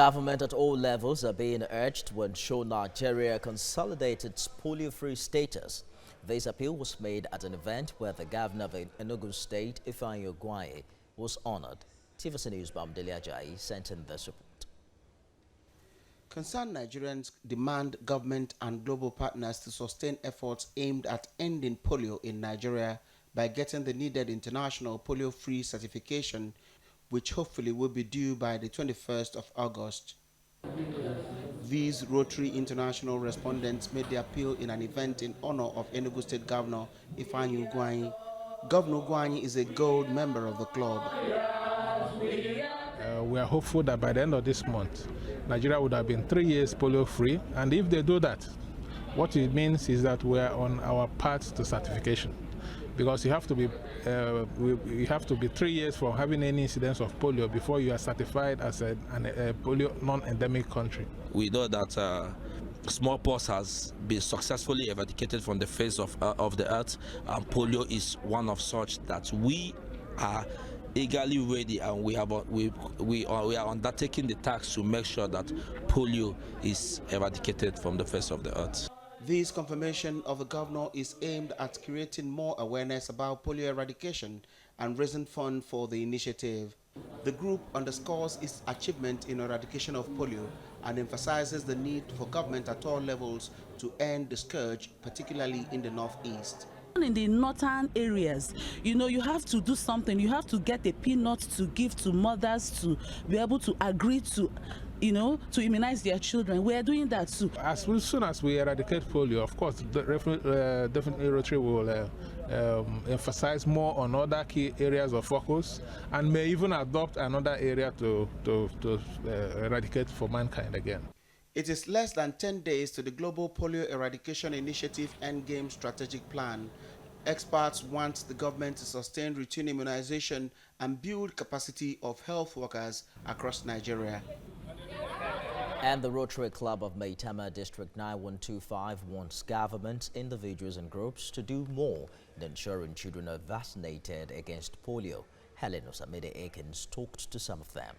Government at all levels are being urged to ensure Nigeria consolidates its polio-free status. This appeal was made at an event where the governor of Enugu State, Ifeanyi Ugwuanyi, was honored. TVC News Bamdele Ajayi sent in this report. Concerned Nigerians demand government and global partners to sustain efforts aimed at ending polio in Nigeria by getting the needed international polio-free certification, which hopefully will be due by the 21st of August. These Rotary International respondents made the appeal in an event in honor of Enugu State Governor Ifeanyi Ugwuanyi. Governor Ugwuanyi is a gold member of the club. We are hopeful that by the end of this month, Nigeria would have been 3 years polio-free, and if they do that, what it means is that we are on our path to certification. Because you have to be 3 years from having any incidence of polio before you are certified as a polio non-endemic country. We know that smallpox has been successfully eradicated from the face of the earth, and polio is one of such that we are eagerly ready, and we are undertaking the task to make sure that polio is eradicated from the face of the earth. This confirmation of the governor is aimed at creating more awareness about polio eradication and raising funds for the initiative. The group underscores its achievement in eradication of polio and emphasizes the need for government at all levels to end the scourge, particularly in the northeast. In the northern areas, you have to do something. You have to get a peanut to give to mothers to be able to agree to immunize their children. We are doing that too. As soon as we eradicate polio, of course, definitely Rotary will emphasize more on other key areas of focus, and may even adopt another area to eradicate for mankind again. It is less than 10 days to the Global Polio Eradication Initiative Endgame Strategic Plan. Experts want the government to sustain routine immunization and build capacity of health workers across Nigeria. And the Rotary Club of Maitama District 9125 wants governments, individuals and groups to do more in ensuring children are vaccinated against polio. Helen Osamide Akins talked to some of them.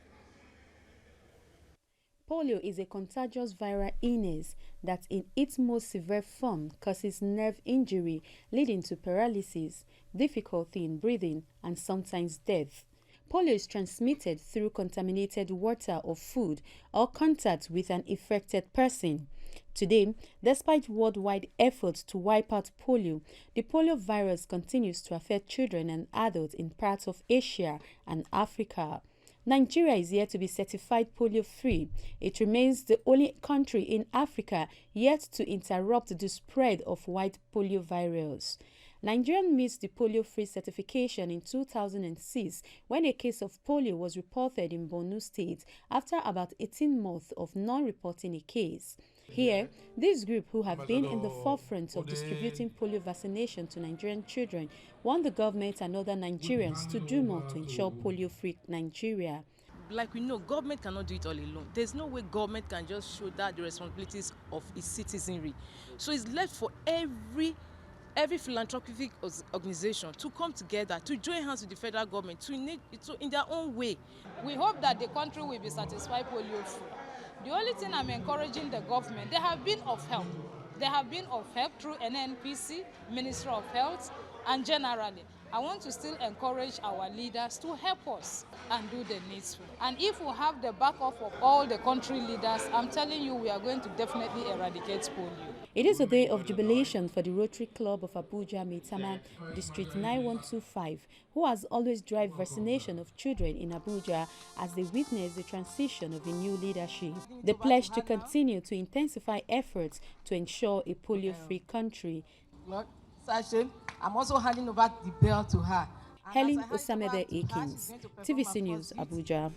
Polio is a contagious viral illness that in its most severe form causes nerve injury, leading to paralysis, difficulty in breathing, and sometimes death. Polio is transmitted through contaminated water or food or contact with an infected person. Today, despite worldwide efforts to wipe out polio, the polio virus continues to affect children and adults in parts of Asia and Africa. Nigeria is yet to be certified polio-free. It remains the only country in Africa yet to interrupt the spread of white polio virus. Nigeria missed the polio-free certification in 2006 when a case of polio was reported in Borno State after about 18 months of non-reporting a case. Here, this group, who have been in the forefront of distributing polio vaccination to Nigerian children, want the government and other Nigerians to do more to ensure polio-free Nigeria. Like we know, government cannot do it all alone. There's no way government can just shoulder the responsibilities of its citizenry. So it's left for every philanthropic organization to come together, to join hands with the federal government, to in their own way. We hope that the country will be satisfied polio-free. The only thing I'm encouraging the government, they have been of help. They have been of help through NNPC, Ministry of Health, and generally. I want to still encourage our leaders to help us and do the needful. And if we have the backup of all the country leaders, I'm telling you, we are going to definitely eradicate polio. It is a day of jubilation for the Rotary Club of Abuja, Maitama, District 9125, who has always driven vaccination of children in Abuja as they witness the transition of a new leadership. They pledge to continue to intensify efforts to ensure a polio-free country. I'm also handing over the bell to her. Helen Osamide Akins, TVC News, Abuja.